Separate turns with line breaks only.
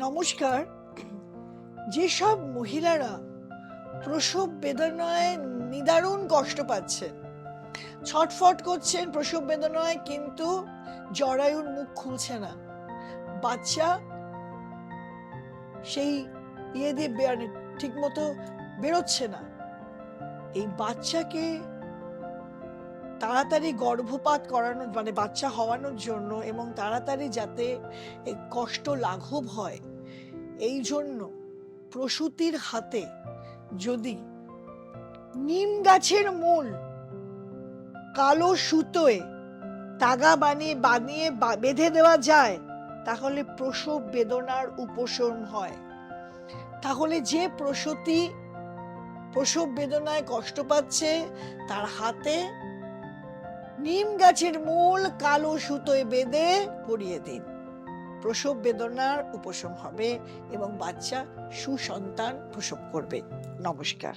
নমস্কার। যেসব মহিলারা প্রসব বেদনায় নিদারুণ কষ্ট পাচ্ছেন, ছটফট করছেন প্রসব বেদনায়, কিন্তু জরায়ুর মুখ খুলছে না, বাচ্চা সেই দিয়ে ঠিক মতো বেরোচ্ছে না, এই বাচ্চাকে তাড়াতাড়ি গর্ভপাত করানোর বাচ্চা হওয়ানোর জন্য এবং তাড়াতাড়ি যাতে এই কষ্ট লাঘব হয়, এই জন্য প্রসূতির হাতে যদি নিম গাছের মূল কালো সুতোয় তাগা বানিয়ে বানিয়ে বেঁধে দেওয়া যায়, তাহলে প্রসব বেদনার উপশম হয়। তাহলে যে প্রসূতি প্রসব বেদনায় কষ্ট পাচ্ছে, তার হাতে নিম গাছের মূল কালো সুতোয় বেঁধে পরিয়ে দিন। প্রসব বেদনার উপশম হবে এবং বাচ্চা সুসন্তান প্রসব করবে। নমস্কার।